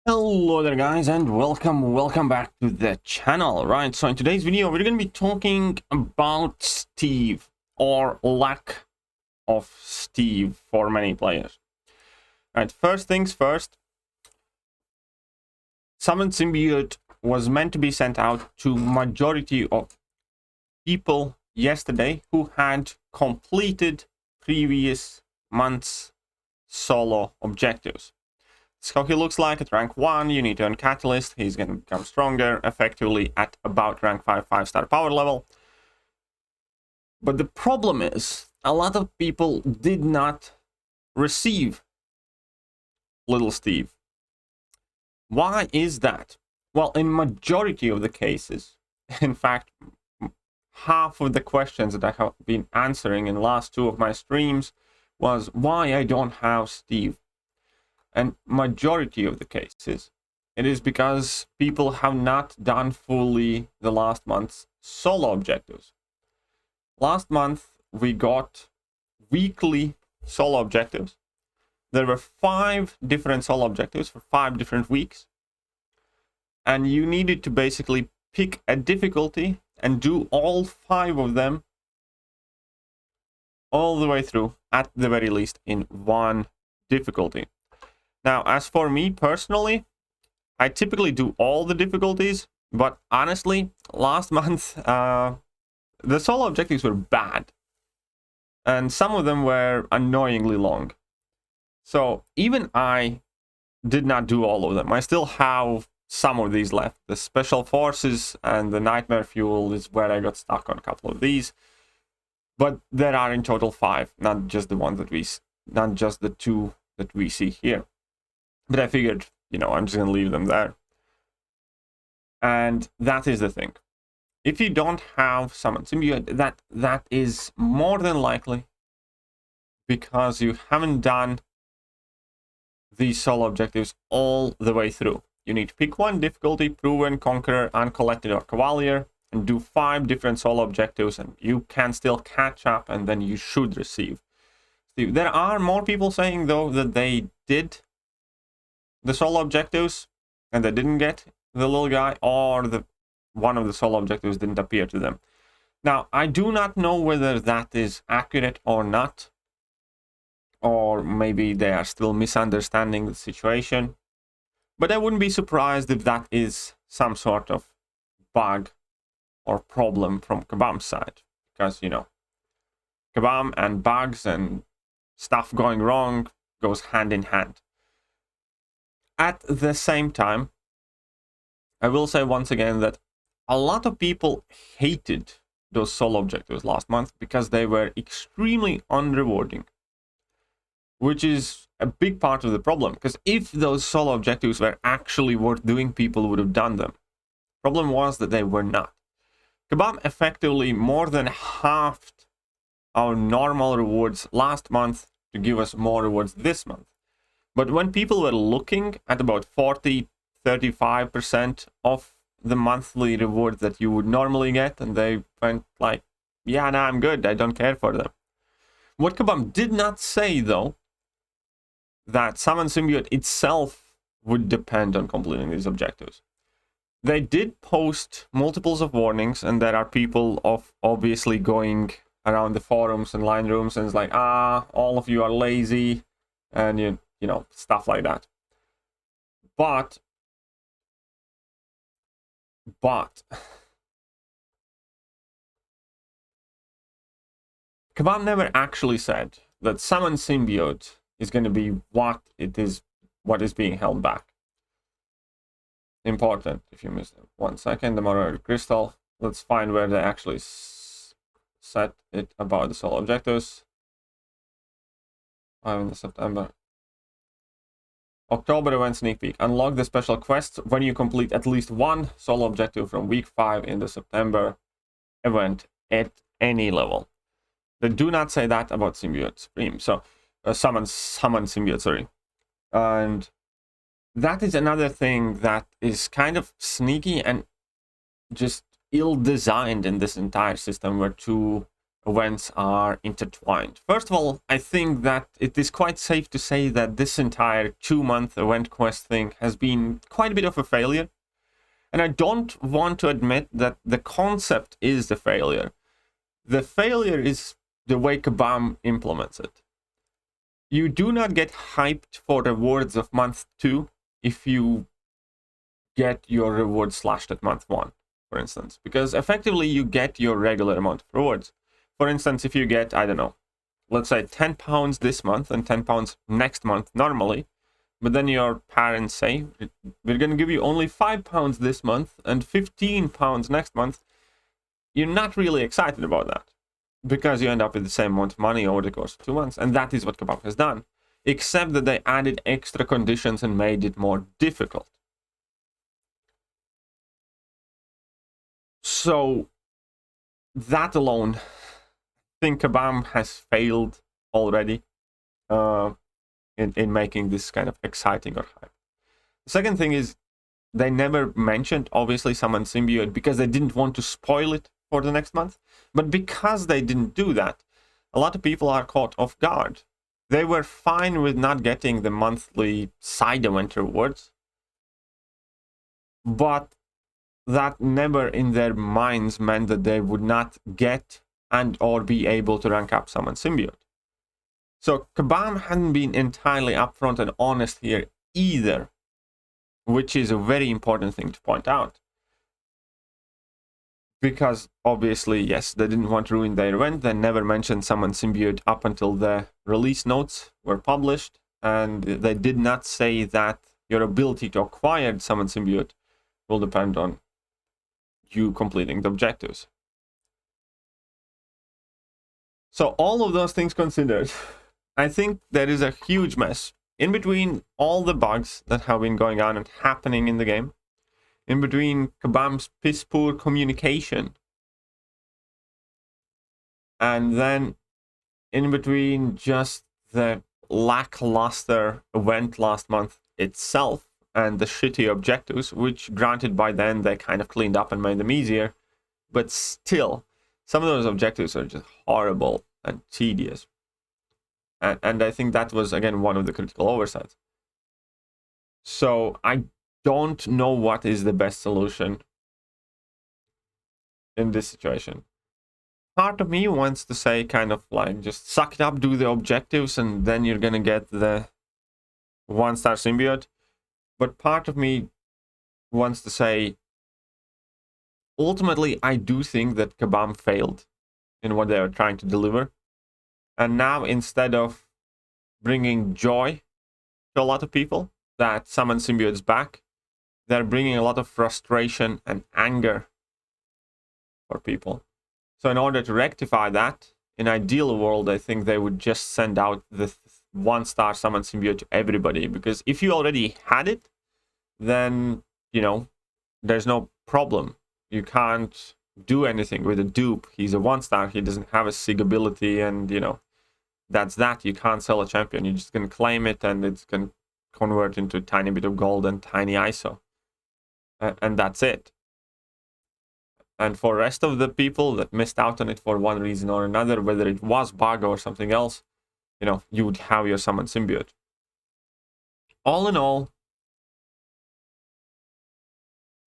Hello there guys, and welcome back to the channel. Right, so in today's video we're going to be talking about Steve, or lack of Steve for many players. Right, first things first, Summon Symbiote was meant to be sent out to majority of people yesterday who had completed previous month's solo objectives. So how he looks like at rank 1, you need to earn Catalyst. He's going to become stronger, effectively at about rank 5, 5-star power level. But the problem is, a lot of people did not receive Little Steve. Why is that? Well, in majority of the cases, in fact, half of the questions that I have been answering in the last 2 of my streams was why I don't have Steve. And majority of the cases, it is because people have not done fully the last month's solo objectives. Last month, we got weekly solo objectives. There were 5 different solo objectives for 5 different weeks. And you needed to basically pick a difficulty and do all 5 of them all the way through, at the very least, in one difficulty. Now, as for me personally, I typically do all the difficulties, but honestly, last month, the solo objectives were bad. And some of them were annoyingly long. So even I did not do all of them. I still have some of these left. The Special Forces and the Nightmare Fuel is where I got stuck on a couple of these. But there are in total 5, not just the ones that not just the 2 that we see here. But I figured, I'm just going to leave them there. And that is the thing. If you don't have Summon Symbiote, that is more than likely because you haven't done these solo objectives all the way through. You need to pick one difficulty: Proven, Conqueror, Uncollected, or Cavalier, and do 5 different solo objectives, and you can still catch up, and then you should receive Steve. There are more people saying, though, that they did the solo objectives and they didn't get the little guy, or one of the solo objectives didn't appear to them. Now, I do not know whether that is accurate or not, or maybe they are still misunderstanding the situation, but I wouldn't be surprised if that is some sort of bug or problem from Kabam's side, because Kabam and bugs and stuff going wrong goes hand in hand. At the same time, I will say once again that a lot of people hated those solo objectives last month because they were extremely unrewarding, which is a big part of the problem, because if those solo objectives were actually worth doing, people would have done them. Problem was that they were not. Kabam effectively more than halved our normal rewards last month to give us more rewards this month. But when people were looking at about 40-35% of the monthly rewards that you would normally get, and they went like, yeah, no, I'm good, I don't care for them. What Kabam did not say, though, that Summon Symbiote itself would depend on completing these objectives. They did post multiples of warnings, and there are people obviously going around the forums and line rooms and it's like, all of you are lazy, and stuff like that. But Kabam never actually said that Summon Symbiote is going to be what is being held back. Important, if you missed it. 1 second, the Motor Crystal. Let's find where they actually set it about the solo objectives. I'm in September. October event sneak peek. Unlock the special quests when you complete at least 1 solo objective from week 5 in the September event at any level. They do not say that about Symbiote Supreme. So, summon Symbiote, sorry. And that is another thing that is kind of sneaky and just ill-designed in this entire system, where to events are intertwined. First of all, I think that it is quite safe to say that this entire 2-month event quest thing has been quite a bit of a failure. And I don't want to admit that the concept is the failure. The failure is the way Kabam implements it. You do not get hyped for rewards of month 2 if you get your reward slashed at month 1, for instance, because effectively you get your regular amount of rewards. For instance, if you get, I don't know, let's say £10 this month and £10 next month normally, but then your parents say, we're going to give you only £5 this month and £15 next month, you're not really excited about that, because you end up with the same amount of money over the course of 2 months. And that is what Kabam has done, except that they added extra conditions and made it more difficult. So that alone, I think Kabam has failed already in making this kind of exciting or hype. The second thing is, they never mentioned, obviously, Summon Symbiote because they didn't want to spoil it for the next month. But because they didn't do that, a lot of people are caught off guard. They were fine with not getting the monthly side event rewards, but that never in their minds meant that they would not get and or be able to rank up Summon Symbiote. So Kabam hadn't been entirely upfront and honest here either, which is a very important thing to point out. Because obviously, yes, they didn't want to ruin their event. They never mentioned Summon Symbiote up until the release notes were published. And they did not say that your ability to acquire Summon Symbiote will depend on you completing the objectives. So all of those things considered, I think there is a huge mess in between all the bugs that have been going on and happening in the game, in between Kabam's piss poor communication, and then in between just the lackluster event last month itself and the shitty objectives, which granted by then they kind of cleaned up and made them easier, but still some of those objectives are just horrible and tedious. And I think that was, again, one of the critical oversights. So I don't know what is the best solution in this situation. Part of me wants to say kind of like, just suck it up, do the objectives, and then you're going to get the 1-star symbiote. But part of me wants to say, ultimately, I do think that Kabam failed in what they were trying to deliver. And now, instead of bringing joy to a lot of people that Summon Symbiote's back, they're bringing a lot of frustration and anger for people. So in order to rectify that, in an ideal world, I think they would just send out the 1-star Summon Symbiote to everybody. Because if you already had it, then, you know, there's no problem. You can't do anything with a dupe. He's a 1-star. He doesn't have a SIG ability, and, you know, that's that. You can't sell a champion. You're just going to claim it, and it's going to convert into a tiny bit of gold and tiny ISO. And that's it. And for the rest of the people that missed out on it for one reason or another, whether it was bug or something else, you know, you would have your Summon Symbiote. All in all,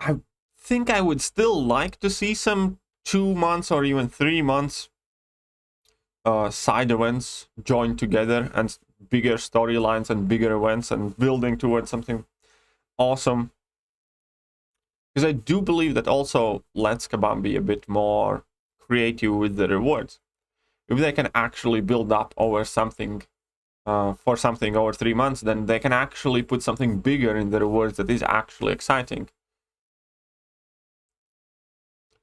I think I would still like to see some 2 months or even 3 months side events joined together and bigger storylines and bigger events and building towards something awesome. Because I do believe that also lets Kabam be a bit more creative with the rewards. If they can actually build up over something, for something over 3 months, then they can actually put something bigger in the rewards that is actually exciting.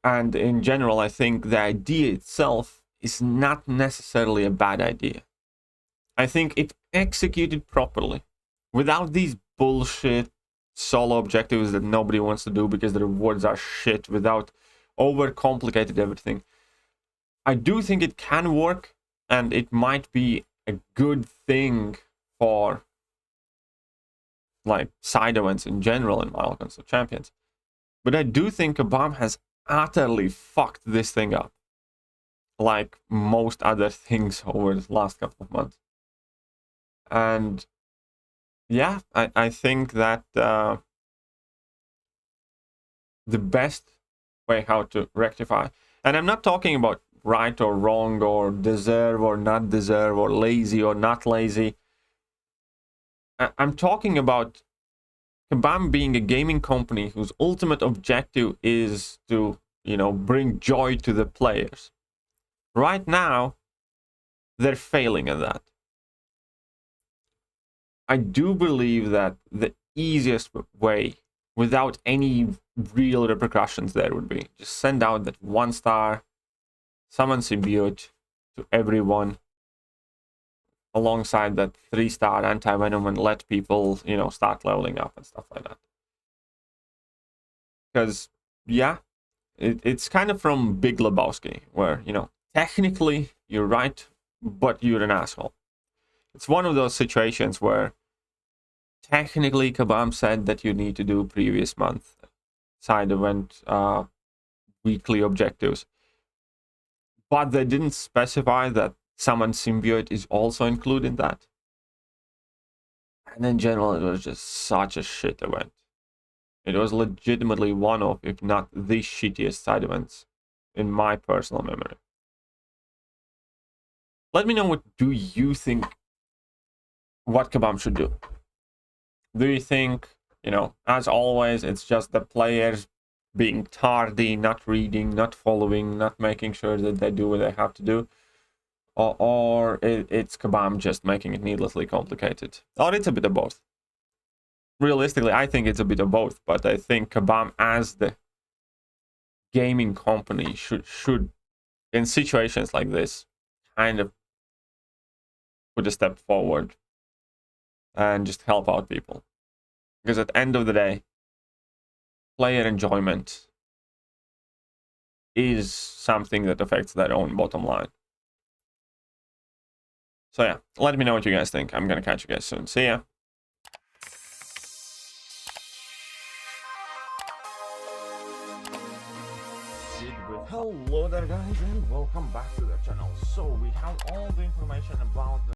And in general, I think the idea itself is not necessarily a bad idea. I think if executed properly, without these bullshit solo objectives that nobody wants to do because the rewards are shit, without overcomplicated everything, I do think it can work, and it might be a good thing for like side events in general in Wild Guns of Champions. But I do think Kabam has utterly fucked this thing up. like most other things over the last couple of months. And yeah, I think that the best way how to rectify, and I'm not talking about right or wrong or deserve or not deserve or lazy or not lazy. I'm talking about Kabam being a gaming company whose ultimate objective is to, bring joy to the players. Right now, they're failing at that. I do believe that the easiest way, without any real repercussions there, would be just send out that 1-star summon Symbiote to everyone, alongside that 3-star anti-venom, and let people, start leveling up and stuff like that. Because, yeah, it's kind of from Big Lebowski, where, technically you're right, but you're an asshole. It's one of those situations where technically Kabam said that you need to do previous month side event weekly objectives, but they didn't specify that Summon Symbiote is also included in that. And in general, it was just such a shit event. It was legitimately one of, if not the shittiest side events in my personal memory. Let me know, what do you think what Kabam should do? Do you think, as always, it's just the players being tardy, not reading, not following, not making sure that they do what they have to do? Or it's Kabam just making it needlessly complicated? Or it's a bit of both? Realistically, I think it's a bit of both, but I think Kabam as the gaming company should in situations like this kind of put a step forward and just help out people. Because at the end of the day, player enjoyment is something that affects their own bottom line. So yeah, let me know what you guys think. I'm gonna catch you guys soon. See ya. Hello there guys, and welcome back to the channel. So we have all the information about the